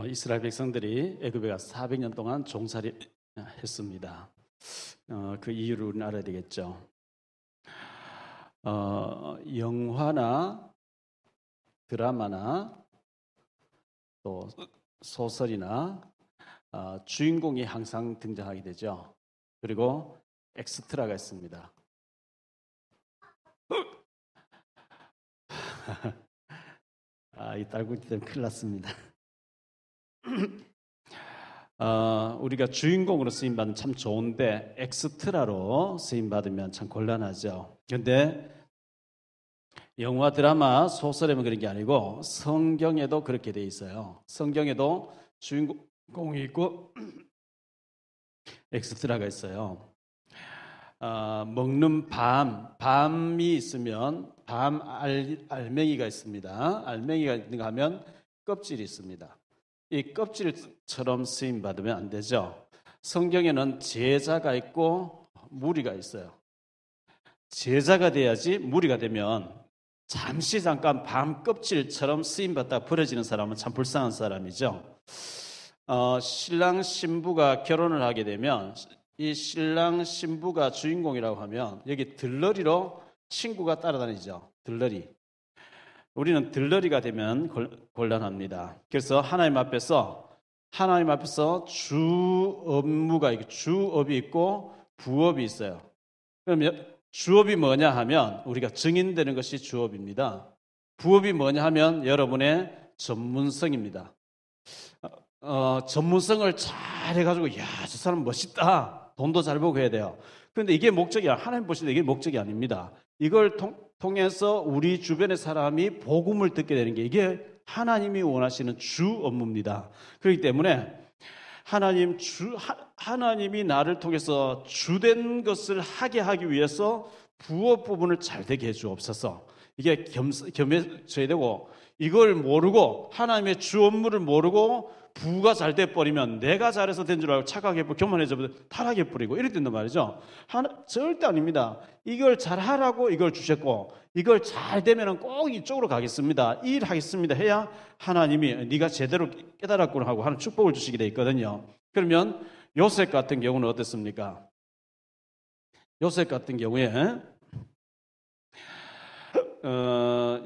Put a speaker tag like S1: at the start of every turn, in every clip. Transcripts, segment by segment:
S1: 이스라엘 백성들이 애굽에 가서 400년 동안 종살이 했습니다. 그 이유를 우리는 알아야 되겠죠. 영화나 드라마나 또 소설이나 주인공이 항상 등장하게 되죠. 그리고 엑스트라가 있습니다. 이 딸꾹질 때문에 큰일 났습니다. 우리가 주인공으로 쓰임받으면 참 좋은데 엑스트라로 쓰임받으면 참 곤란하죠. 그런데 영화, 드라마, 소설에만 그런 게 아니고 성경에도 그렇게 돼 있어요. 성경에도 주인공이 있고 엑스트라가 있어요. 먹는 밤이 있으면 밤 알맹이가 있습니다. 알맹이가 있는가 하면 껍질이 있습니다. 이 껍질처럼 쓰임 받으면 안 되죠. 성경에는 제자가 있고 무리가 있어요. 제자가 돼야지 무리가 되면 잠깐 밤 껍질처럼 쓰임 받다가 버려지는 사람은 참 불쌍한 사람이죠. 신랑 신부가 결혼을 하게 되면 이 신랑 신부가 주인공이라고 하면 여기 들러리로 친구가 따라다니죠. 들러리. 우리는 들러리가 되면 곤란합니다. 그래서 하나님 앞에서 주 업무가 있고 주업이 있고 부업이 있어요. 그러면 주업이 뭐냐 하면 우리가 증인되는 것이 주업입니다. 부업이 뭐냐 하면 여러분의 전문성입니다. 전문성을 잘 해가지고 저 사람 멋있다. 돈도 잘 벌고 해야 돼요. 그런데 이게 목적이야. 하나님 보시는데 이게 목적이 아닙니다. 이걸 통해서 우리 주변의 사람이 복음을 듣게 되는 게 이게 하나님이 원하시는 주 업무입니다. 그렇기 때문에 하나님이 나를 통해서 주된 것을 하기 위해서 부업 부분을 잘 되게 해주옵소서. 이게 겸해져야 되고 이걸 모르고 하나님의 주 업무를 모르고 부가 잘 돼버리면 내가 잘해서 된 줄 알고 착각해버리고 교만해져버리고 타락해버리고 이렇게 된단 말이죠. 절대 아닙니다. 이걸 잘하라고 이걸 주셨고 이걸 잘 되면 꼭 이쪽으로 가겠습니다. 이 일 하겠습니다 해야 하나님이 네가 제대로 깨달았구나 하고 하는 축복을 주시게 돼 있거든요. 그러면 요셉 같은 경우는 어땠습니까? 요셉 같은 경우에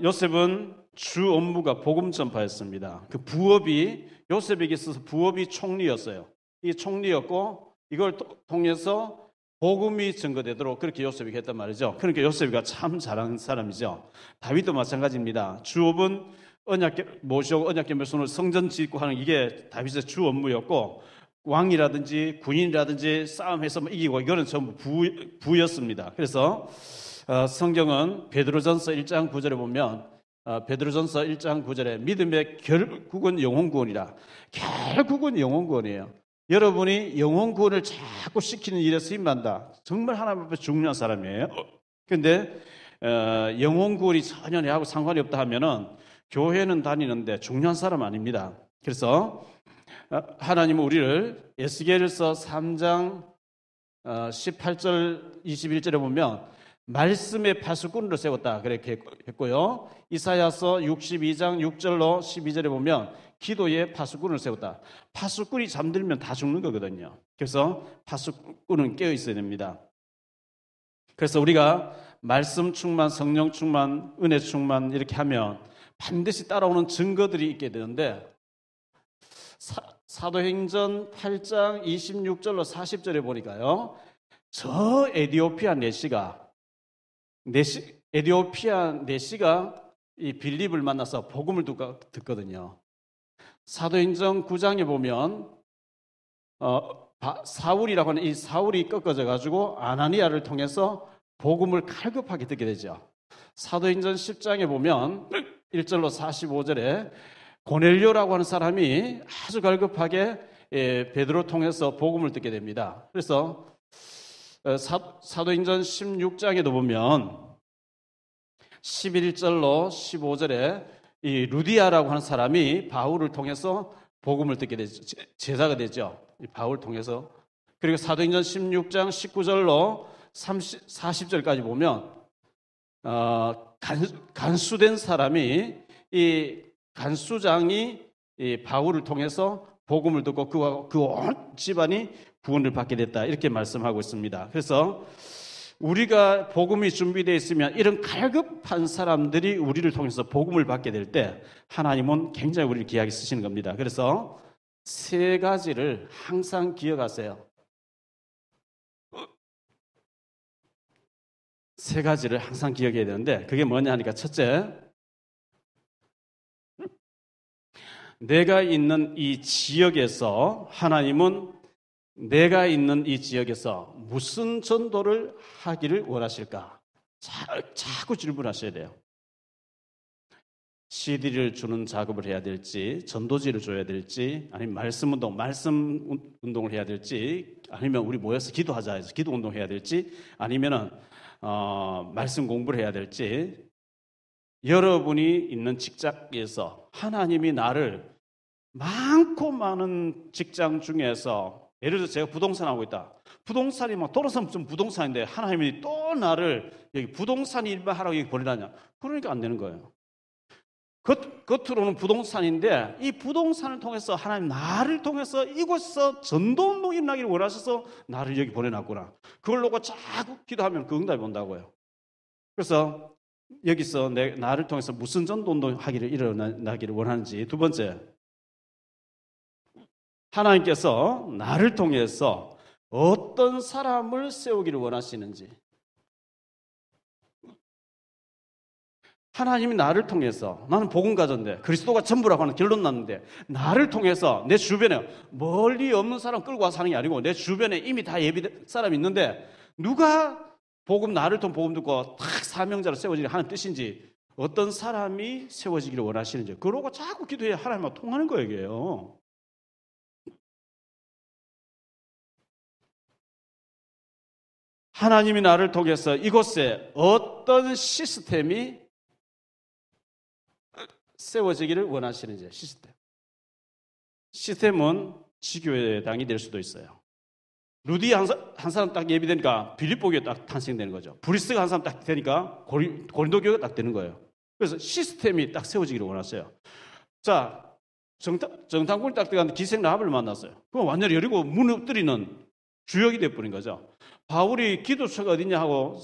S1: 요셉은 주 업무가 복음 전파였습니다. 그 부업이 요셉에게 있어서 부업이 총리였어요. 이 총리였고 이걸 통해서 복음이 증거되도록 그렇게 요셉이 했단 말이죠. 그러니까 요셉이가 참 잘하는 사람이죠. 다윗도 마찬가지입니다. 주업은 언약궤 모시고 언약궤 손으로 성전 짓고 하는 이게 다윗의 주 업무였고 왕이라든지 군인이라든지 싸움해서 이기고 이거는 전부 부였습니다. 그래서 성경은 베드로전서 1장 9절에 보면 베드로전서 1장 9절에 믿음의 결국은 영혼 구원이라. 결국은 영혼 구원이에요. 여러분이 영혼 구원을 자꾸 시키는 일에 쓰임받는다. 정말 하나님 앞에 중요한 사람이에요. 그런데 영혼 구원이 전혀 내하고 상관이 없다 하면은 교회는 다니는데 중요한 사람 아닙니다. 그래서 하나님은 우리를 에스겔서 3장 18절 21절에 보면 말씀의 파수꾼으로 세웠다 그렇게 했고요. 이사야서 62장 6절로 12절에 보면 기도의 파수꾼을 세웠다. 파수꾼이 잠들면 다 죽는 거거든요. 그래서 파수꾼은 깨어 있어야 됩니다. 그래서 우리가 말씀 충만, 성령 충만, 은혜 충만 이렇게 하면 반드시 따라오는 증거들이 있게 되는데 사도행전 8장 26절로 40절에 보니까요. 저 에디오피아 내시가 이 빌립을 만나서 복음을 듣거든요. 사도행전 9장에 보면 사울이라고 하는 이 사울이 꺾어져 가지고 아나니아를 통해서 복음을 갈급하게 듣게 되죠. 사도행전 10장에 보면 1절로 45절에 고넬료라고 하는 사람이 아주 갈급하게 베드로를 통해서 복음을 듣게 됩니다. 그래서 사도행전 16장에도 보면 11절로 15절에 이 루디아라고 하는 사람이 바울을 통해서 복음을 듣게 되죠. 제자가 되죠. 바울을 통해서. 그리고 사도행전 16장 19절로 40절까지 보면 간수된 사람이 이 간수장이 이 바울을 통해서 복음을 듣고 그와 그 온 집안이 구원을 받게 됐다. 이렇게 말씀하고 있습니다. 그래서 우리가 복음이 준비되어 있으면 이런 갈급한 사람들이 우리를 통해서 복음을 받게 될 때 하나님은 굉장히 우리를 귀하게 쓰시는 겁니다. 그래서 세 가지를 항상 기억하세요. 세 가지를 항상 기억해야 되는데 그게 뭐냐 하니까 첫째, 내가 있는 이 지역에서 하나님은 내가 있는 이 지역에서 무슨 전도를 하기를 원하실까? 자꾸 질문하셔야 돼요. CD를 주는 작업을 해야 될지, 전도지를 줘야 될지, 아니면 말씀 운동을 해야 될지, 아니면 우리 모여서 기도하자 해서 기도 운동해야 될지, 아니면은 말씀 공부를 해야 될지, 여러분이 있는 직장에서 하나님이 나를 많고 많은 직장 중에서 예를 들어서 제가 부동산 하고 있다. 부동산이 막 돌아서 무슨 부동산인데 하나님이 또 나를 여기 부동산 일만 하라고 여기 보내라냐? 그러니까 안 되는 거예요. 겉으로는 부동산인데 이 부동산을 통해서 하나님 나를 통해서 이곳에서 전도운동 일어나기를 원하셔서 나를 여기 보내놨구나. 그걸 놓고 자꾸 기도하면 그 응답이 온다고요. 그래서 여기서 나를 통해서 무슨 전도운동 하기를 일어나기를 원하는지. 두 번째, 하나님께서 나를 통해서 어떤 사람을 세우기를 원하시는지. 하나님이 나를 통해서, 나는 복음가전인데 그리스도가 전부라고 하는 결론 났는데, 나를 통해서 내 주변에 멀리 없는 사람 끌고 와서 하는 게 아니고 내 주변에 이미 다 예비된 사람이 있는데 누가 나를 통해 복음 듣고 탁 사명자로 세워지는 하나님 뜻인지, 어떤 사람이 세워지기를 원하시는지 그러고 자꾸 기도해야 하나님과 통하는 거예요. 이게요. 하나님이 나를 통해서 이곳에 어떤 시스템이 세워지기를 원하시는지. 시스템은 지교회당이 될 수도 있어요. 루디 한 사람 딱 예비되니까 빌립보 교회 딱 탄생되는 거죠. 브리스가 한 사람 딱 되니까 고린도 교회가 딱 되는 거예요. 그래서 시스템이 딱 세워지기를 원하세요. 자, 정탐꾼이 딱 들어갔는데 기생 라합을 만났어요. 그럼 완전히 열리고 무너뜨리는 주역이 되어버린 거죠. 바울이 기도처가 어디냐 하고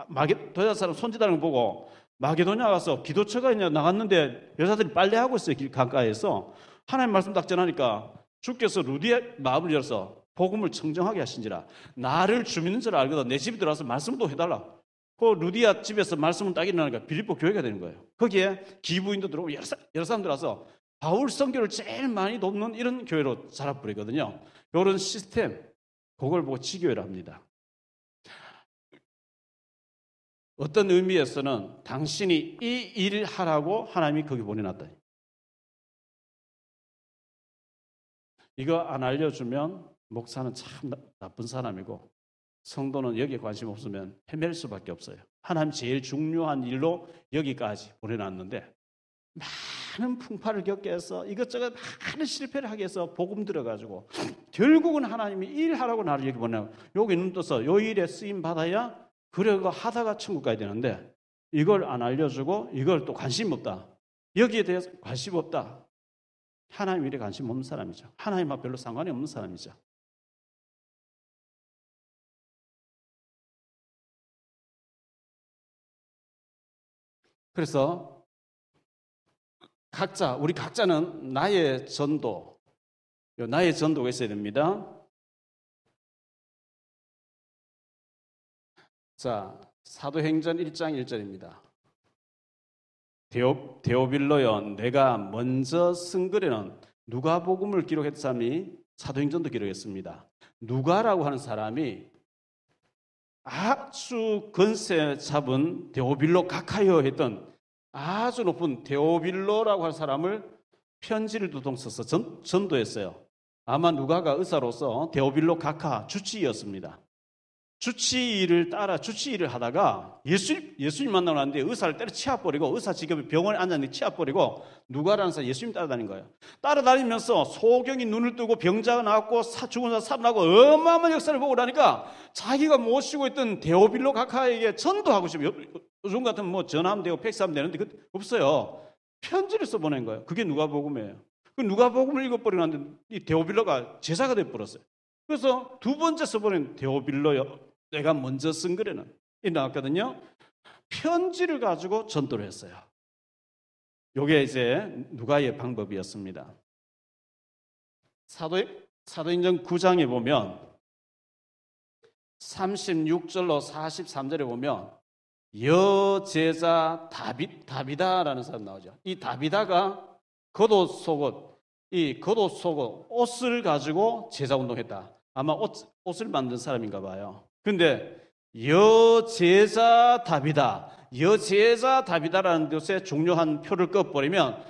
S1: 마게도냐 사람 손짓하는 거 보고 마게도냐 가서 기도처가 있냐 나갔는데 여자들이 빨래하고 있어요. 길 강가에서. 하나님 말씀 딱 전하니까 주께서 루디의 마음을 열어서 복음을 청정하게 하신지라. 나를 주 믿는 줄 알거든 내 집에 들어와서 말씀도 해달라. 그 루디아 집에서 말씀을 딱 일어나니까 빌립보 교회가 되는 거예요. 거기에 기부인도 들어오고 여러 사람들 와서 바울 선교를 제일 많이 돕는 이런 교회로 자라버리거든요. 이런 시스템, 그걸 보고 지교회를 합니다. 어떤 의미에서는 당신이 이 일을 하라고 하나님이 거기 보내놨다. 이거 안 알려주면 목사는 참 나쁜 사람이고 성도는 여기에 관심 없으면 헤맬 수밖에 없어요. 하나님 제일 중요한 일로 여기까지 보내놨는데 많은 풍파를 겪게 해서 이것저것 많은 실패를 하게 해서 복음 들어가지고 결국은 하나님이 일하라고 나를 여기 보내고 여기 눈 떠서 요 일에 쓰임 받아야 그래가 하다가 천국 가야 되는데 이걸 안 알려주고 이걸 또 관심 없다. 여기에 대해서 관심 없다. 하나님 일에 관심 없는 사람이죠. 하나님과 별로 상관이 없는 사람이죠. 그래서 우리 각자는 나의 전도가 있어야 됩니다. 자, 사도행전 1장 1절입니다. 데오빌로여, 내가 먼저 쓴 글에는 누가복음을 기록했던 사람이 사도행전도 기록했습니다. 누가라고 하는 사람이 아주 건세 잡은 데오빌로 가카이어 했던 아주 높은 데오빌로라고 하는 사람을 편지를 두통 써서 전도했어요. 아마 누가가 의사로서 데오빌로 가카 주치의였습니다. 주치의를 하다가 예수님 만나고 났는데 의사를 때려 치아버리고 의사 직업이 병원에 앉았는데 치아버리고 누가라는 사람 예수님 따라다닌 거예요. 따라다니면서 소경이 눈을 뜨고 병자가 나왔고 죽은 자 살아나고 어마어마한 역사를 보고 나니까 자기가 모시고 있던 데오빌로 가카에게 전도하고 싶어요. 요즘 같으면 전화하면 되고 팩스하면 되는데 없어요. 편지를 써보낸 거예요. 그게 누가복음이에요. 그 누가복음을 읽어버리는데 이 데오빌로가 제사가 돼버렸어요. 그래서 두 번째 써버린 데오빌로요. 내가 먼저 쓴 글에는 이 나왔거든요. 편지를 가지고 전도를 했어요. 이게 이제 누가의 방법이었습니다. 사도행전 9장에 보면 36절로 43절에 보면 여제자 다비다라는 사람 나오죠. 이 다비다가 겉옷 속옷 옷을 가지고 제자 운동했다. 아마 옷을 만든 사람인가 봐요. 근데 여제자 다비다라는 것에 중요한 표를 꺼버리면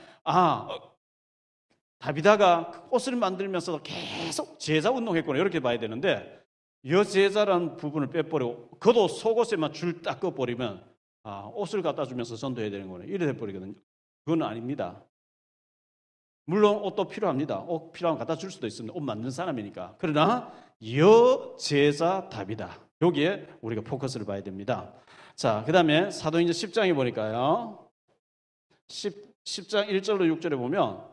S1: 다비다가 옷을 만들면서도 계속 제자 운동했구나 이렇게 봐야 되는데 여제자라는 부분을 빼버리고 겉옷 속옷에만 줄 딱 꺼버리면 옷을 갖다 주면서 전도해야 되는 거네 이래 돼버리거든요. 그건 아닙니다. 물론 옷도 필요합니다. 옷 필요하면 갖다 줄 수도 있습니다. 옷 만든 사람이니까. 그러나 여제자 다비다. 여기에 우리가 포커스를 봐야 됩니다. 자, 그 다음에 사도행전 10장에 보니까요. 10장 1절로 6절에 보면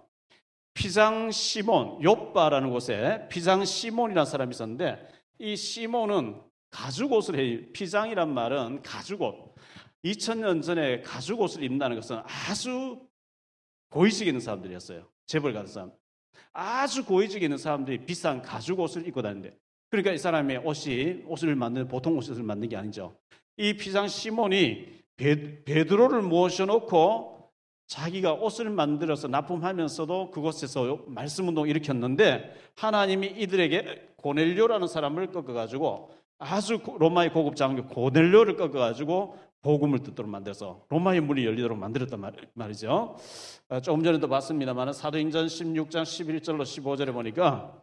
S1: 피장 시몬, 욥바라는 곳에 피장 시몬이라는 사람이 있었는데 이 시몬은 가죽옷을 해요. 피장이란 말은 가죽옷. 2000년 전에 가죽옷을 입는다는 것은 아주 고위직에 있는 사람들이었어요. 재벌 같은 사람. 아주 고위직에 있는 사람들이 비싼 가죽옷을 입고 다니는데 그러니까 이 사람의 옷을 만드는 보통 옷을 만든 게 아니죠. 이 피장 시몬이 베드로를 모셔놓고 자기가 옷을 만들어서 납품하면서도 그곳에서 말씀 운동을 일으켰는데 하나님이 이들에게 고넬료라는 사람을 꺾어가지고 아주 로마의 고급 장교 고넬료를 꺾어가지고 복음을 듣도록 만들어서 로마의 문이 열리도록 만들었단 말이죠. 조금 전에도 봤습니다만 사도행전 16장 11절로 15절에 보니까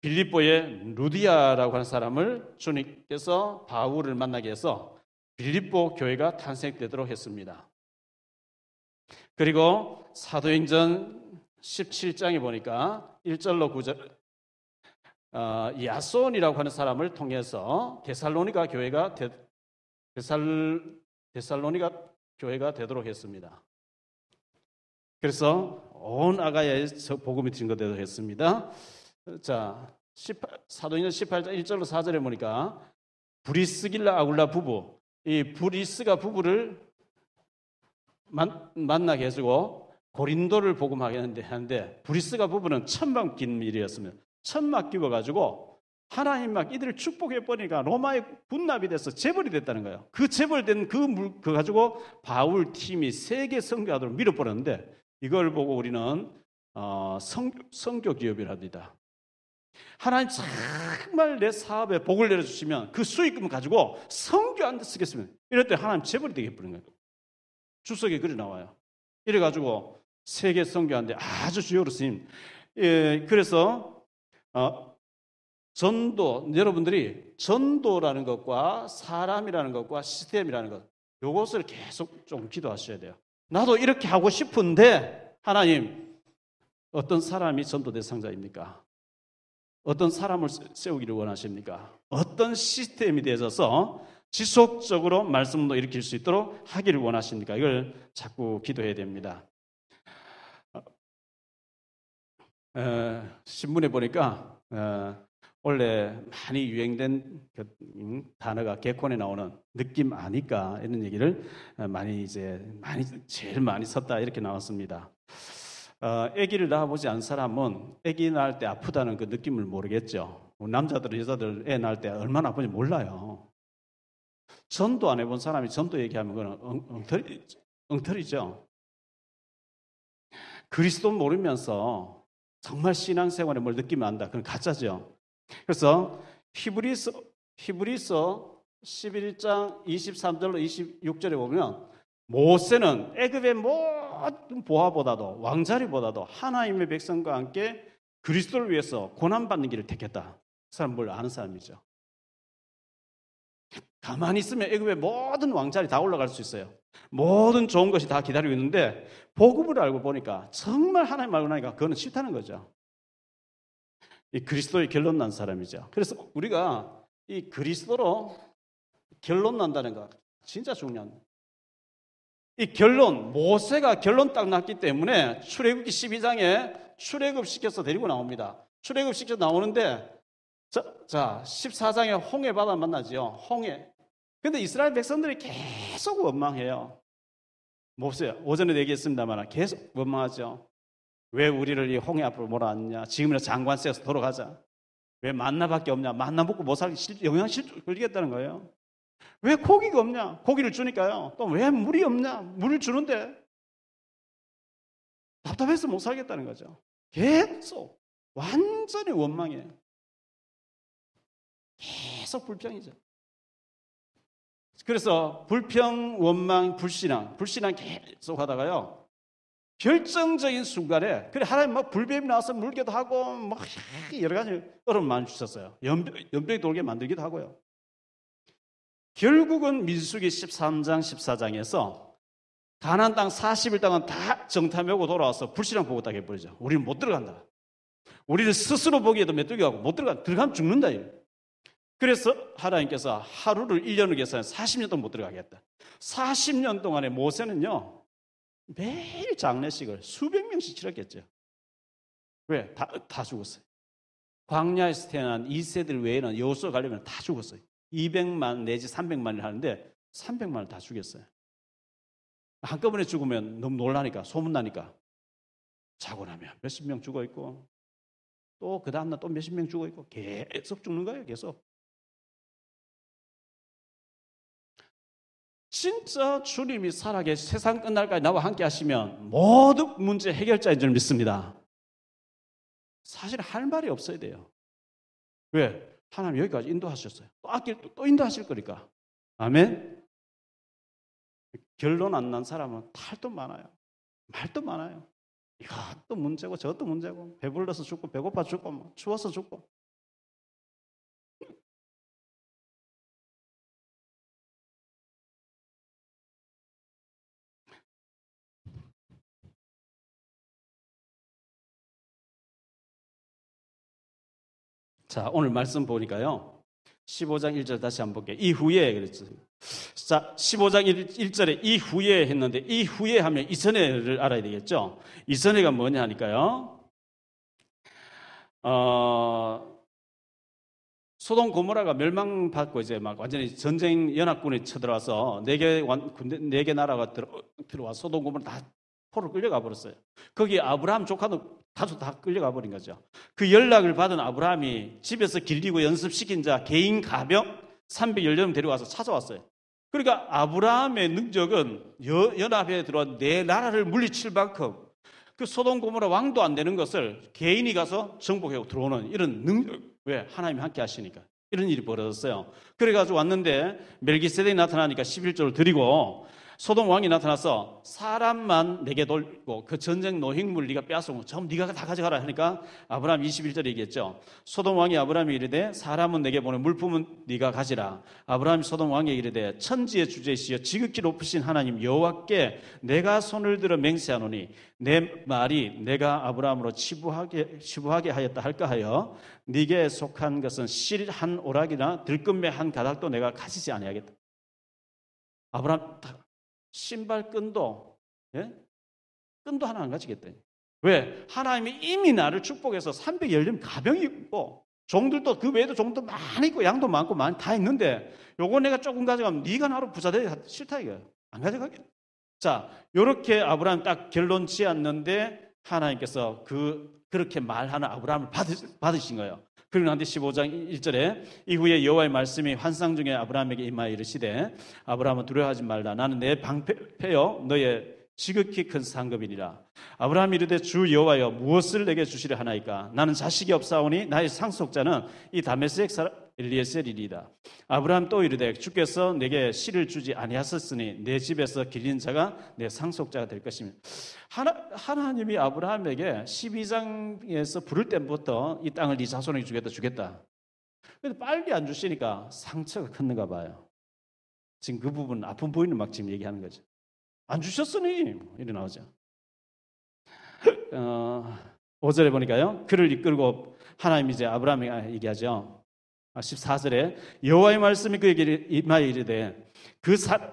S1: 빌립보의 루디아라고 하는 사람을 주님께서 바울을 만나게 해서 빌립보 교회가 탄생되도록 했습니다. 그리고 사도행전 17장에 보니까 1절로 9절 야손이라고 하는 사람을 통해서 데살로니가 교회가 되도록 했습니다. 그래서 온 아가야에서 복음이 증거되도록 했습니다. 자, 사도행전 18장 1절로 4절에 보니까 브리스길라 아굴라 부부, 이 브리스가 부부를 만나게 해주고 고린도를 복음하게 하는데 브리스가 부부는 천막 맡긴 일이었습니다. 천막 끼워가지고 하나님 막 이들을 축복해버리니까 로마의 분납이 돼서 재벌이 됐다는 거예요. 그 재벌된 그 가지고 바울 팀이 세계 선교하도록 밀어버렸는데 이걸 보고 우리는 선교 기업이랍니다. 하나님 정말 내 사업에 복을 내려주시면 그 수익금을 가지고 선교하는 데 쓰겠습니다. 이럴 때 하나님 재벌이 되겠버린 거예요. 주석에 글이 나와요. 이래가지고 세계 선교하는데 아주 주요로 쓰임. 그래서 전도, 여러분들이 전도라는 것과 사람이라는 것과 시스템이라는 것, 이것을 계속 좀 기도하셔야 돼요. 나도 이렇게 하고 싶은데 하나님 어떤 사람이 전도 대상자입니까? 어떤 사람을 세우기를 원하십니까? 어떤 시스템이 되어서 지속적으로 말씀도 일으킬 수 있도록 하기를 원하십니까? 이걸 자꾸 기도해야 됩니다. 신문에 보니까 원래 많이 유행된 단어가 개콘에 나오는 느낌 아니까 이런 얘기를 제일 많이 썼다 이렇게 나왔습니다. 아기를 낳아보지 않은 사람은 아기 낳을 때 아프다는 그 느낌을 모르겠죠. 남자들 여자들 애 낳을 때 얼마나 아픈지 몰라요. 전도 안 해본 사람이 전도 얘기하면 그건 엉터리죠. 그리스도 모르면서 정말 신앙생활에 뭘 느끼면 안다. 그건 가짜죠. 그래서 히브리서 11장 23절로 26절에 보면 모세는 애굽의 모든 보화보다도 왕자리보다도 하나님의 백성과 함께 그리스도를 위해서 고난받는 길을 택했다. 그 사람 뭘 아는 사람이죠. 가만히 있으면 애굽의 모든 왕자리 다 올라갈 수 있어요. 모든 좋은 것이 다 기다리고 있는데 복음을 알고 보니까 정말 하나님 알고 나니까 그거는 싫다는 거죠. 이 그리스도의 결론 난 사람이죠. 그래서 우리가 이 그리스도로 결론 난다는 거 진짜 중요한 이 결론, 모세가 결론 딱 났기 때문에 출애굽기 12장에 출애굽시켜서 데리고 나옵니다. 출애굽시켜서 나오는데 자 14장에 홍해 바다 만나죠. 홍해. 근데 이스라엘 백성들이 계속 원망해요. 모세, 오전에 얘기했습니다만 계속 원망하죠. 왜 우리를 이 홍해 앞으로 몰아왔냐? 지금이라 장관 세워서 돌아가자. 왜 만나밖에 없냐? 만나 먹고 못 살기 영양실조 걸리겠다는 거예요. 왜 고기가 없냐? 고기를 주니까요. 또 왜 물이 없냐? 물을 주는데 답답해서 못 살겠다는 거죠. 계속 완전히 원망해요. 계속 불평이죠. 그래서 불평, 원망, 불신앙 계속 하다가요. 결정적인 순간에 그래 하나님 막 불뱀이 나와서 물기도 하고 막 여러 가지 얼음 많이 주셨어요. 연병이 돌게 만들기도 하고요. 결국은 민수기 13장, 14장에서 가나안 땅 40일 동안 다 정탐하고 돌아와서 불신앙 보고 딱 해버리죠. 우리는 못 들어간다. 우리는 스스로 보기에도 메뚜기하고 못 들어간다. 들어가면 죽는다. 그래서 하나님께서 하루를 1년을 계산해 40년 동안 못 들어가겠다. 40년 동안에 모세는요. 매일 장례식을 수백 명씩 치렀겠죠. 왜? 다 죽었어요. 광야에서 태어난 2세들 외에는 여호수아 가려면 다 죽었어요. 200만 내지 300만을 하는데 300만을 다 죽였어요. 한꺼번에 죽으면 너무 놀라니까 소문나니까 자고 나면 몇십 명 죽어 있고 또 그 다음날 또 몇십 명 죽어 있고 계속 죽는 거예요. 계속. 진짜 주님이 살아계시 세상 끝날까지 나와 함께 하시면 모든 문제 해결자인 줄 믿습니다. 사실 할 말이 없어야 돼요. 왜? 하나님 여기까지 인도하셨어요. 또 인도하실 거니까. 아멘. 결론 안 난 사람은 탈도 많아요. 말도 많아요. 이것도 문제고 저것도 문제고 배불러서 죽고 배고파 죽고 뭐 추워서 죽고. 자, 오늘 말씀 보니까요. 15장 1절 다시 한번 볼게요. 이후에 그랬죠. 자, 15장 1절에 이후에 했는데 이후에 하면 이전에를 알아야 되겠죠. 이전에가 뭐냐 하니까요. 소돔 고모라가 멸망받고 이제 막 완전히 전쟁 연합군이 쳐들어와서 네 개 나라가 들어와 소돔 고모라 다 포로 끌려가 버렸어요. 거기 아브라함 조카도 가족 다 끌려가 버린 거죠. 그 연락을 받은 아브라함이 집에서 길리고 연습시킨 자 개인 가병 310명 데려와서 찾아왔어요. 그러니까 아브라함의 능력은 연합에 들어와 네 나라를 물리칠 만큼 그 소돔 고모라 왕도 안 되는 것을 개인이 가서 정복하고 들어오는 이런 능력. 왜? 하나님이 함께 하시니까. 이런 일이 벌어졌어요. 그래가지고 왔는데 멜기세덱이 나타나니까 11조를 드리고 소돔 왕이 나타나서 사람만 내게 돌고 그 전쟁 노획물 네가 빼앗으면 전부 네가 다 가져가라 하니까 아브라함 21절에 얘기했죠. 소돔 왕이 아브라함이 이르되 사람은 내게 보내 물품은 네가 가지라. 아브라함이 소돔 왕에게 이르되 천지의 주제시여 지극히 높으신 하나님 여호와께 내가 손을 들어 맹세하노니 내 말이 내가 아브라함으로 치부하게 하였다 할까 하여 네게 속한 것은 실 한 오락이나 들금의 한 가닥도 내가 가지지 아니하겠다. 아브라함 신발 끈도 하나 안 가지겠다. 왜? 하나님이 이미 나를 축복해서 310명 가병이 있고 종들도 그 외에도 종도 많이 있고 양도 많고 많이 다 있는데 요거 내가 조금 가져가면 네가 나로 부자되기 싫다 이거야. 안 가져가겠다. 자, 요렇게 아브라함 딱 결론 지었는데 하나님께서 그렇게 말하는 아브라함을 받으신 거예요. 그리고 나한테 15장 1절에 이후에 여호와의 말씀이 환상 중에 아브라함에게 임하여 이르시되 아브라함은 두려워하지 말라. 나는 내 방패여 너의 지극히 큰 상급이니라. 아브라함이 이르되 주 여호와여 무엇을 내게 주시려 하나이까. 나는 자식이 없사오니 나의 상속자는 이 다메섹 사람 엘리에셀이리이다. 아브라함 또 이르되 주께서 내게 씨를 주지 아니하셨으니 내 집에서 길린 자가 내 상속자가 될 것입니다. 하나님이 아브라함에게 12장에서 부를 때부터 이 땅을 네 자손에게 주겠다. 근데 빨리 안 주시니까 상처가 컸는가 봐요. 지금 그 부분 아픈 부위는 막 지금 얘기하는 거죠. 안 주셨으니 이래 나오죠. 5절에 보니까요. 그를 이끌고 하나님이 이제 아브라함에게 얘기하죠. 14절에 여호와의 말씀이 그에게 임하여 이르되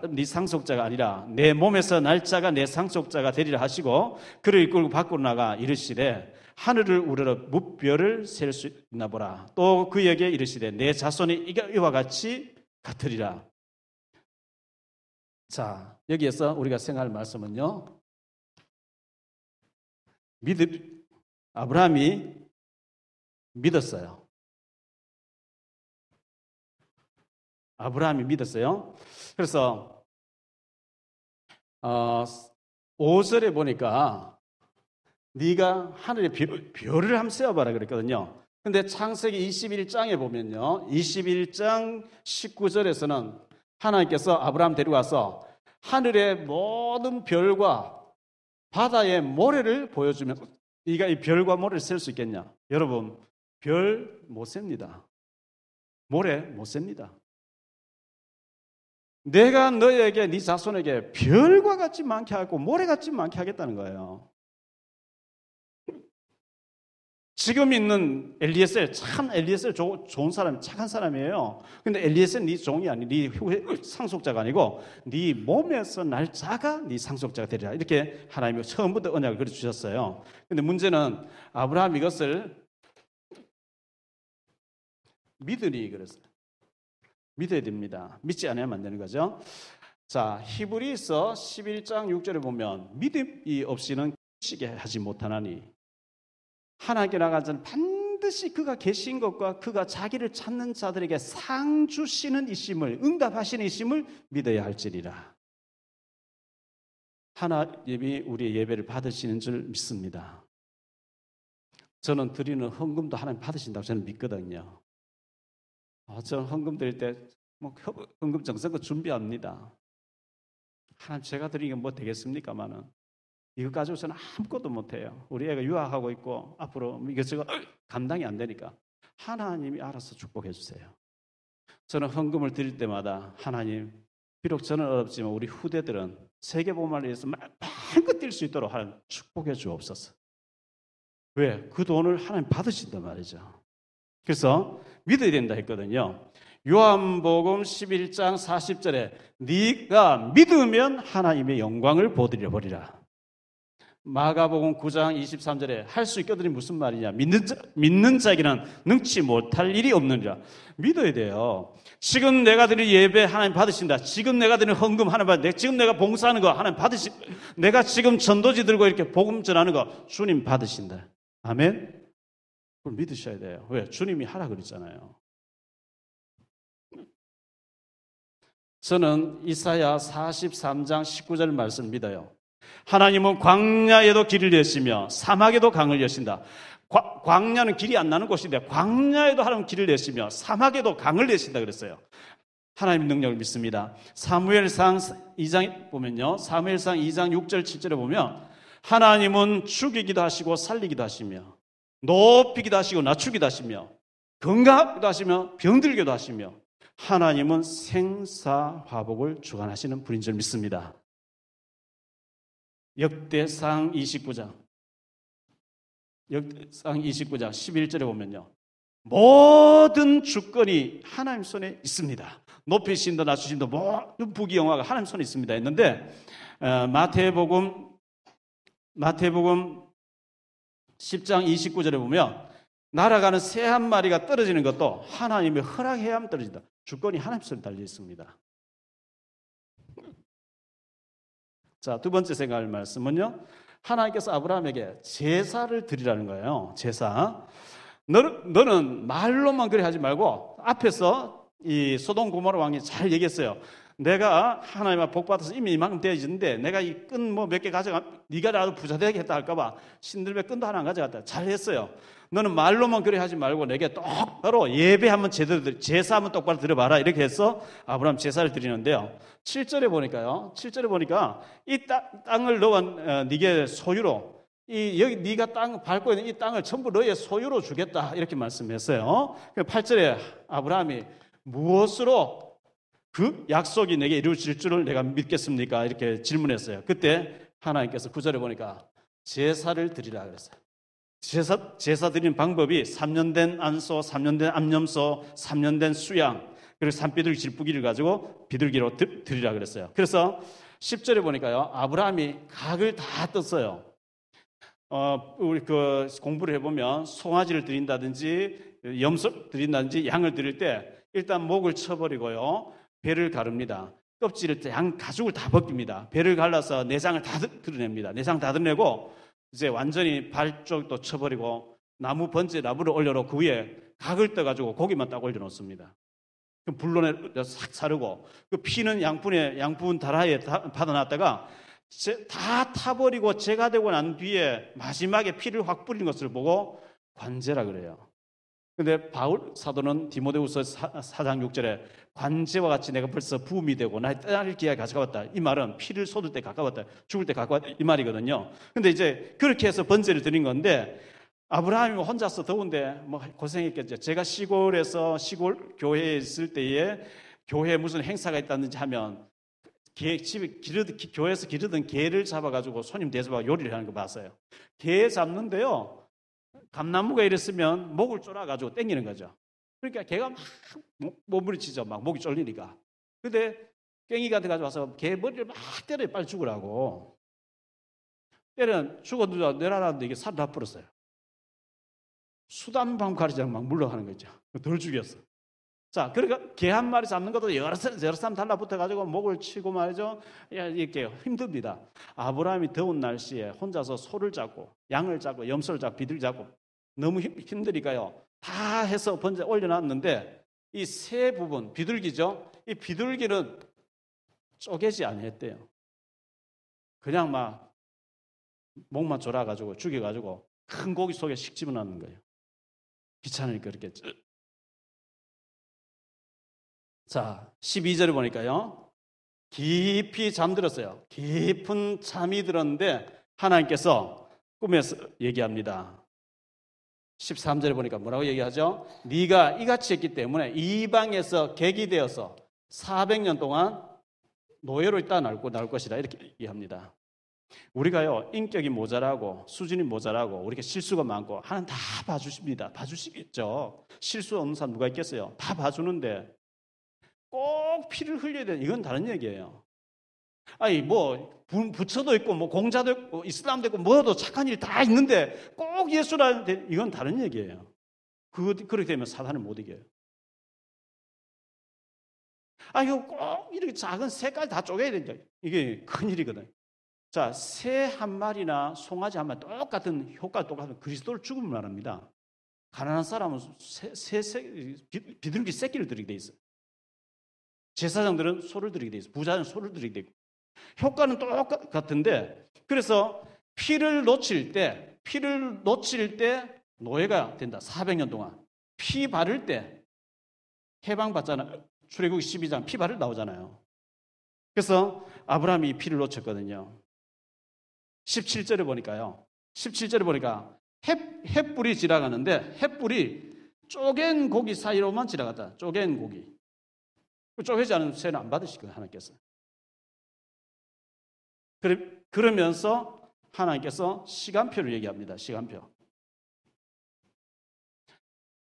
S1: 네 상속자가 아니라 내 몸에서 날짜가 내 상속자가 되리라 하시고 그를 이끌고 밖으로 나가 이르시되 하늘을 우러러 무별을 셀 수 있나 보라. 또 그에게 이르시되 내 자손이 이와 같이 같으리라. 자, 여기에서 우리가 생각할 말씀은요, 아브라함이 믿었어요. 아브라함이 믿었어요. 그래서 5절에 보니까 네가 하늘에 별을 한번 세어봐라 그랬거든요. 근데 창세기 21장에 보면요, 21장 19절에서는 하나님께서 아브라함 데려와서 하늘의 모든 별과 바다의 모래를 보여주면 네가 이 별과 모래를 셀 수 있겠냐? 여러분, 별 못 셉니다. 모래 못 셉니다. 내가 너에게 네 자손에게 별과 같이 많게 하고 모래같이 많게 하겠다는 거예요. 지금 있는 엘리에셀, 참 엘리에셀 좋은 사람, 착한 사람이에요. 근데 엘리에셀 네 종이 아니, 네 상속자가 아니고 네 몸에서 날짜가 네 상속자가 되리라. 이렇게 하나님이 처음부터 언약을 그려 주셨어요. 근데 문제는 아브라함 이것을 믿으니 그랬어요. 믿어야 됩니다. 믿지 않으면 안 되는 거죠. 자, 히브리서 11장 6절에 보면 믿음이 없이는 쉬게 하지 못하나니 하나님께 나간 자는 반드시 그가 계신 것과 그가 자기를 찾는 자들에게 상 주시는 이심을, 응답하시는 이심을 믿어야 할지니라. 하나님이 우리의 예배를 받으시는 줄 믿습니다. 저는 드리는 헌금도 하나님 받으신다고 저는 믿거든요. 저는 헌금 드릴 때 헌금 정성껏 준비합니다. 하나님 제가 드리는 게 뭐 되겠습니까마는 이거 가지고 저는 아무것도 못해요. 우리 애가 유학하고 있고 앞으로 이것저것 감당이 안 되니까 하나님이 알아서 축복해 주세요. 저는 헌금을 드릴 때마다 하나님, 비록 저는 어렵지만 우리 후대들은 세계복음을 위해서 마음껏 뛸 수 있도록 하나님 축복해 주옵소서. 왜? 그 돈을 하나님 받으신단 말이죠. 그래서 믿어야 된다 했거든요. 요한복음 11장 40절에 네가 믿으면 하나님의 영광을 보리라 보리라. 마가복음 9장 23절에 할 수 있거든이 무슨 말이냐? 믿는 자에게는 능치 못할 일이 없느니라. 믿어야 돼요. 지금 내가 드릴 예배 하나님 받으신다. 지금 내가 드리는 헌금 하나님 받으신다. 지금 내가 봉사하는 거 하나님 받으신다. 내가 지금 전도지 들고 이렇게 복음 전하는 거 주님 받으신다. 아멘? 그걸 믿으셔야 돼요. 왜? 주님이 하라 그랬잖아요. 저는 이사야 43장 19절 말씀 믿어요. 하나님은 광야에도 길을 여시며 사막에도 강을 여신다. 광야는 길이 안 나는 곳인데 광야에도 하나님 길을 내시며 사막에도 강을 내신다 그랬어요. 하나님의 능력을 믿습니다. 사무엘상 2장 보면요, 사무엘상 2장 6절 7절에 보면 하나님은 죽이기도 하시고 살리기도 하시며 높이기도 하시고 낮추기도 하시며 건강하기도 하시며 병들기도 하시며 하나님은 생사화복을 주관하시는 분인 줄 믿습니다. 역대상 29장 11절에 보면요, 모든 주권이 하나님 손에 있습니다. 높이신다 낮추신다 모든 부귀영화가 하나님 손에 있습니다 했는데 마태복음 10장 29절에 보면 날아가는 새 한 마리가 떨어지는 것도 하나님의 허락해야만 떨어진다. 주권이 하나님 손에 달려 있습니다. 자, 두 번째 생각할 말씀은요, 하나님께서 아브라함에게 제사를 드리라는 거예요. 제사. 너는 말로만 그래 하지 말고 앞에서 이 소돔 고모라 왕이 잘 얘기했어요. 내가 하나님과 복 받아서 이미 이만큼 되어지는데 내가 이 끈 뭐 몇 개 가져가, 네가 나도 부자 되겠다 할까봐 신들배 끈도 하나 안 가져갔다. 잘했어요. 너는 말로만 그래 하지 말고 내게 똑바로 예배 한번 제대로 제사 한번 똑바로 드려봐라. 이렇게 해서 아브라함 제사를 드리는데요. 7절에 보니까 이 땅을 너와 네게 소유로 여기 네가 땅 밟고 있는 이 땅을 전부 너의 소유로 주겠다. 이렇게 말씀했어요. 8절에 아브라함이 무엇으로 그 약속이 내게 이루어질 줄을 내가 믿겠습니까? 이렇게 질문했어요. 그때 하나님께서 9절에 보니까 제사를 드리라 그랬어요. 제사 드리는 방법이 3년 된 안소, 3년 된 암염소, 3년 된 수양, 그리고 산비둘기 질뿌기를 가지고 비둘기로 드리라 그랬어요. 그래서 10절에 보니까요, 아브라함이 각을 다 떴어요. 우리 그 공부를 해보면 송아지를 드린다든지 염소 드린다든지 양을 드릴 때 일단 목을 쳐버리고요, 배를 가릅니다. 껍질을 양 가죽을 다 벗깁니다. 배를 갈라서 내장을 다 드러냅니다. 내장 다 드러내고 이제 완전히 발 쪽도 쳐버리고 나무 번째 나무를 올려놓고 그 위에 각을 떠가지고 고기만 딱 올려놓습니다. 그 불론에 싹 사르고 그 피는 양푼 다라에 받아놨다가 다 타버리고 재가 되고 난 뒤에 마지막에 피를 확 뿌린 것을 보고 관제라 그래요. 근데 바울 사도는 디모데후서 4장 6절에 관제와 같이 내가 벌써 부음이 되고 나의 떠날 기회가 가까웠다. 이 말은 피를 쏟을 때 가까웠다, 죽을 때 가까웠다, 이 말이거든요. 근데 이제 그렇게 해서 번제를 드린 건데, 아브라함이 혼자서 더운데 뭐 고생했겠죠. 제가 시골 교회에 있을 때에 교회에 무슨 행사가 있다든지 하면 교회에서 기르던 개를 잡아가지고 손님 대접하고 요리를 하는 거 봤어요. 개 잡는데요, 감나무가 이랬으면 목을 졸아가지고 땡기는 거죠. 그러니까 개가 막 몸부림치죠. 막 목이 쫄리니까. 근데 깽이가 돼가지고 와서 개 머리를 막 때려요. 빨리 죽으라고. 죽어도 내라라는데 이게 살을 다 풀었어요. 수단방 가리지 않고 막 물러가는 거죠. 덜 죽였어. 자, 그러니까 개 한 마리 잡는 것도 여러 사람 달라붙어가지고 목을 치고 말이죠. 이렇게 힘듭니다. 아브라함이 더운 날씨에 혼자서 소를 잡고 양을 잡고 염소를 잡고 비둘기 잡고 너무 힘드니까요, 다 해서 번제 올려놨는데 이 세 부분, 비둘기죠. 이 비둘기는 쪼개지 아니했대요. 그냥 막 목만 졸아가지고 죽여가지고 큰 고기 속에 식 집어넣는 거예요. 귀찮으니까 그렇겠죠. 자, 12절에 보니까요, 깊이 잠들었어요. 깊은 잠이 들었는데 하나님께서 꿈에서 얘기합니다. 13절에 보니까 뭐라고 얘기하죠? 네가 이같이 했기 때문에 이방에서 객이 되어서 400년 동안 노예로 있다 나올 것이다, 이렇게 얘기합니다. 우리가요, 인격이 모자라고 수준이 모자라고 우리가 실수가 많고 하나님 다 봐주십니다. 봐주시겠죠. 실수 없는 사람 누가 있겠어요? 다 봐주는데 꼭 피를 흘려야 되는, 이건 다른 얘기예요. 아니 뭐 부처도 있고 뭐 공자도 있고 이슬람도 있고 뭐도 착한 일 다 있는데 꼭 예수라는, 이건 다른 얘기예요. 그렇게 되면 사단을 못 이겨요. 아, 이거 꼭 이렇게 작은 새까지 다 쪼개야 된다. 이게 큰일이거든. 자, 새 한 마리나 송아지 한 마리 똑같은 효과가 똑같은 그리스도를 죽으면 말합니다. 가난한 사람은 비둘기 새끼를 드리게 돼 있어요. 제사장들은 소를 드리게 돼 있어요. 부자는 소를 드리게 돼 있고. 효과는 똑같은데, 그래서 피를 놓칠 때 노예가 된다. 400년 동안. 피 바를 때 해방받잖아요. 출애굽기 12장 피 바를 나오잖아요. 그래서 아브라함이 이 피를 놓쳤거든요. 17절에 보니까 햇불이 지나가는데 햇불이 쪼갠 고기 사이로만 지나갔다. 쪼갠 고기. 쪼개지 않은 새는 안 받으실 거예요, 하나님께서. 그러면서 하나님께서 시간표를 얘기합니다. 시간표.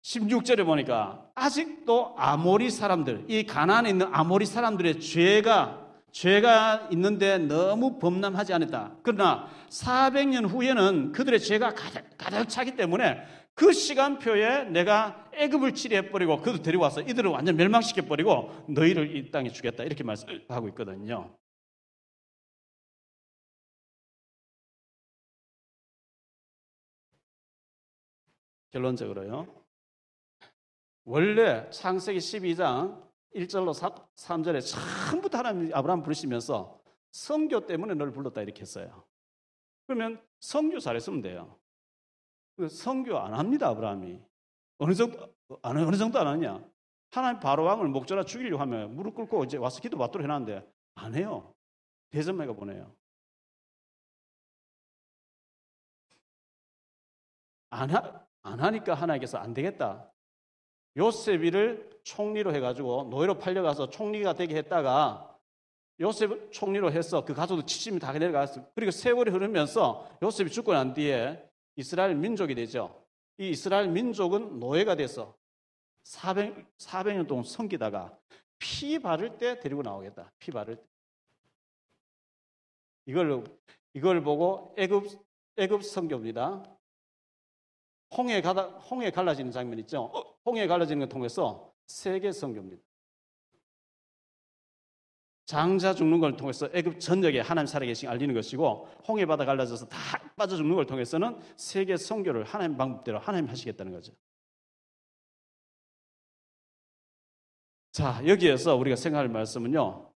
S1: 16절에 보니까 아직도 아모리 사람들, 이 가나안에 있는 아모리 사람들의 죄가 있는데 너무 범람하지 않았다. 그러나 400년 후에는 그들의 죄가 가득 차기 때문에 그 시간표에 내가 애굽을 치리해버리고 그들 데려와서 이들을 완전 멸망시켜버리고 너희를 이 땅에 주겠다, 이렇게 말씀하고 있거든요. 결론적으로요, 원래 창세기 12장 1절로 3절에 처음부터 하나님 아브라함 부르시면서 선교 때문에 너를 불렀다, 이렇게 했어요. 그러면 선교 잘했으면 돼요. 선교 안 합니다, 아브라함이. 어느 정도 안 하냐? 하나님 바로왕을 목전에 죽이려고 하면 무릎 꿇고 이제 와서 기도 받도록 해놨는데 안 해요. 대전매가 보내요. 안 하니까 하나님께서 안 되겠다. 요셉이를 총리로 해가지고 노예로 팔려가서 총리가 되게 했다가 요셉을 총리로 해서 그 가족도 70명 다 내려갔어요. 그리고 세월이 흐르면서 요셉이 죽고 난 뒤에 이스라엘 민족이 되죠. 이 이스라엘 민족은 노예가 돼서 400년 동안 섬기다가 피 바를 때 데리고 나오겠다. 피 바를 때. 이걸 보고 애굽 선교입니다. 홍해 갈라지는 장면 있죠. 홍해 갈라지는 걸 통해서 세계 선교입니다. 장자 죽는 걸 통해서 애굽 전역에 하나님 살아계신 알리는 것이고, 홍해 바다 갈라져서 다 빠져 죽는 걸 통해서는 세계 선교를 하나님 방법대로 하나님 하시겠다는 거죠. 자, 여기에서 우리가 생각할 말씀은요,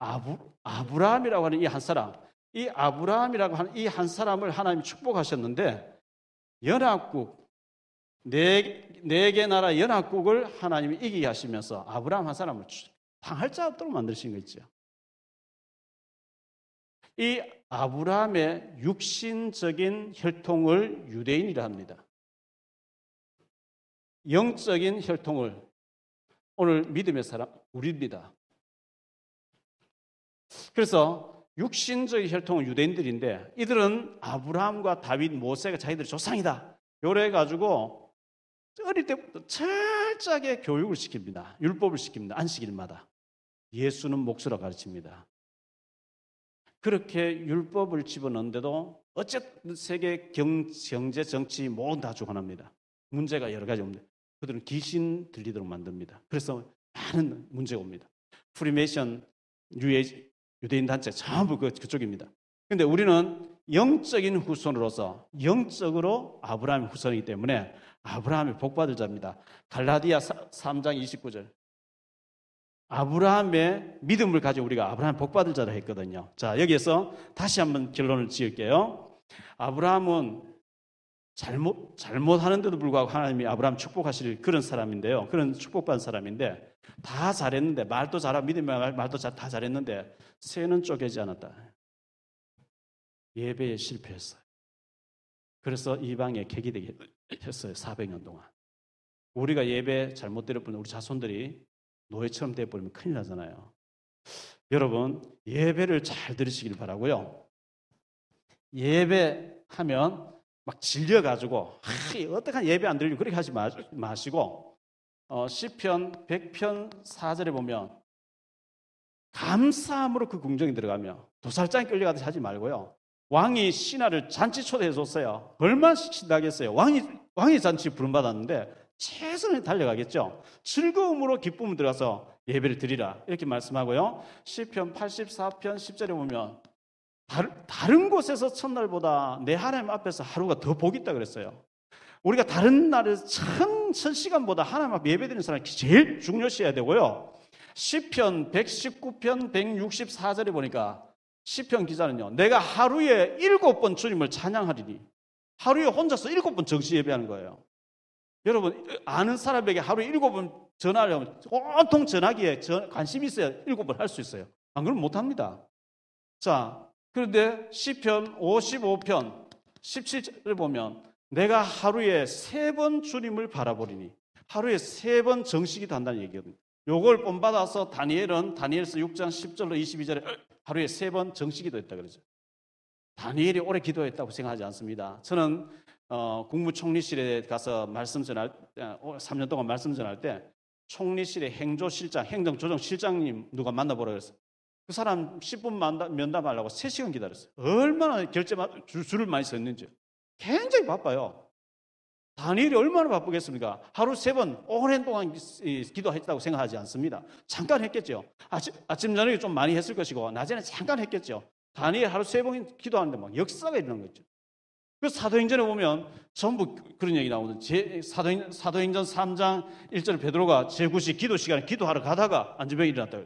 S1: 아브라함이라고 하는 이 한 사람, 이 아브라함이라고 하는 이 한 사람을 하나님이 축복하셨는데, 연합국, 네 개 나라 연합국을 하나님이 이기게 하시면서 아브라함 한 사람을 당할 자 없도록 만드신 거 있죠. 이 아브라함의 육신적인 혈통을 유대인이라 합니다. 영적인 혈통을 오늘 믿음의 사람, 우리입니다. 그래서 육신적인 혈통은 유대인들인데, 이들은 아브라함과 다윗, 모세가 자기들의 조상이다. 요래 가지고 어릴 때부터 철저하게 교육을 시킵니다. 율법을 시킵니다. 안식일마다. 예수는 몫으로 가르칩니다. 그렇게 율법을 집어넣는데도 어쨌든 세계 경제, 정치 모두 다 주관합니다. 문제가 여러 가지 옵니다. 그들은 귀신 들리도록 만듭니다. 그래서 많은 문제가 옵니다. 프리메이션, 유대인 단체 전부 그쪽입니다. 그런데 우리는 영적인 후손으로서 영적으로 아브라함의 후손이기 때문에 아브라함의 복받을 자입니다. 갈라디아 3장 29절. 아브라함의 믿음을 가지고 우리가 아브라함 복받을 자라 했거든요. 자, 여기에서 다시 한번 결론을 지을게요. 아브라함은 잘못하는데도 불구하고 하나님이 아브라함 축복하실 그런 사람인데요. 그런 축복받은 사람인데, 다 잘했는데, 말도 잘하고 믿음의 말도 다 잘했는데 새는 쪼개지 않았다. 예배에 실패했어요. 그래서 이방에 객이되게 했어요. 400년 동안. 우리가 예배 잘못 드려버리면 우리 자손들이 노예처럼 돼버리면 큰일 나잖아요. 여러분, 예배를 잘 들으시길 바라고요. 예배하면 막 질려가지고 어떡한 예배 안 들리고 그렇게 하지 마시고, 시편 100편 4절에 보면 감사함으로 그 궁정에 들어가며 도살장에 끌려가듯이 하지 말고요. 왕이 신하를 잔치 초대해 줬어요. 얼마나 신나겠어요. 왕이 잔치 부름받았는데 최선을 달려가겠죠. 즐거움으로 기쁨을 들어가서 예배를 드리라 이렇게 말씀하고요. 시편 84편 10절에 보면 다른 곳에서 첫날보다 내 하나님 앞에서 하루가 더 복이 있다 그랬어요. 우리가 다른 날에 천 시간보다 하나님 앞에 예배드리는 사람이 제일 중요시해야 되고요. 시편 119편 164절에 보니까 시편 기자는요, 내가 하루에 7번 주님을 찬양하리니, 하루에 혼자서 7번 정시 예배하는 거예요. 여러분, 아는 사람에게 하루에 7번 전화를 하면 온통 전화기에 관심이 있어야 7번 할 수 있어요. 안 그러면 못합니다. 자, 그런데 시편 55편 17절을 보면 내가 하루에 3번 주님을 바라보리니, 하루에 3번 정식기도 한다는 얘기거든요. 요걸 본받아서 다니엘서 6장 10절로 22절에 하루에 3번 정식기도 했다 그러죠. 다니엘이 오래 기도했다고 생각하지 않습니다. 저는 국무총리실에 가서 말씀 전할 때, 3년 동안 말씀 전할 때 총리실의 행조실장, 행정조정실장님 누가 만나보라 그랬어요. 그 사람 10분 면담하려고 3시간 기다렸어요. 얼마나 줄을 많이 섰는지. 굉장히 바빠요. 다니엘이 얼마나 바쁘겠습니까? 하루 3번 오랜 동안 기도했다고 생각하지 않습니다. 잠깐 했겠죠. 아침 저녁에 좀 많이 했을 것이고 낮에는 잠깐 했겠죠. 다니엘 하루 3번 기도하는데 막 역사가 일어난 거죠. 그 사도행전에 보면 전부 그런 얘기 나오거든요. 사도행전 3장 1절 베드로가 제9시 기도 시간에 기도하러 가다가 안진병이 일어났다.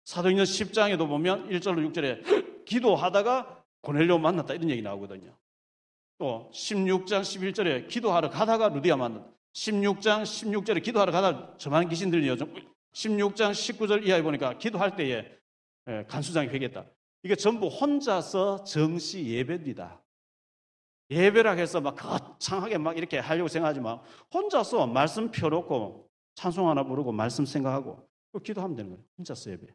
S1: 사도행전 10장에도 보면 1절로 6절에 기도하다가 고넬료 만났다 이런 얘기 나오거든요. 또 16장 11절에 기도하러 가다가 루디아 만났다. 16장 16절에 기도하러 가다가 저만 귀신 들리요. 16장 19절 이하에 보니까 기도할 때에 간수장이 회개했다. 이게 전부 혼자서 정시 예배입니다. 예배라 해서 막 거창하게 막 이렇게 하려고 생각하지만 혼자서 말씀 펴놓고 찬송 하나 부르고 말씀 생각하고 기도하면 되는 거예요. 혼자서 예배.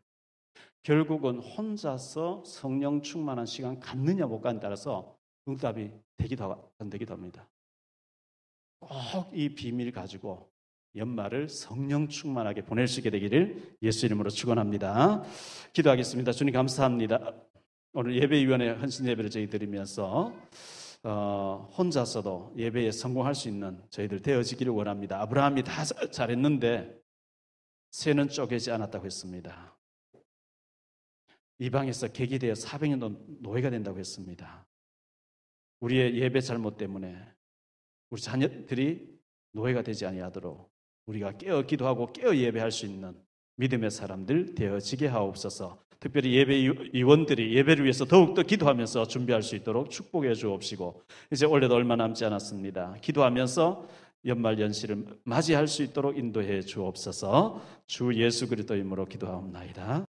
S1: 결국은 혼자서 성령 충만한 시간 갖느냐 못 갖느냐에 따라서 응답이 되기도 안 되기도 합니다. 이 비밀 가지고 연말을 성령 충만하게 보낼 수 있게 되기를 예수 이름으로 축원합니다. 기도하겠습니다. 주님 감사합니다. 오늘 예배위원회 헌신 예배를 저희 드리면서 혼자서도 예배에 성공할 수 있는 저희들 되어지기를 원합니다. 아브라함이 다 잘했는데 새는 쪼개지 않았다고 했습니다. 이방에서 객이 되어 400년 노예가 된다고 했습니다. 우리의 예배 잘못 때문에 우리 자녀들이 노예가 되지 아니하도록 우리가 깨어 기도하고 깨어 예배할 수 있는 믿음의 사람들 되어지게 하옵소서. 특별히 예배위원들이 예배를 위해서 더욱더 기도하면서 준비할 수 있도록 축복해 주옵시고, 이제 올해도 얼마 남지 않았습니다. 기도하면서 연말 연시를 맞이할 수 있도록 인도해 주옵소서. 주 예수 그리스도 이름으로 기도하옵나이다.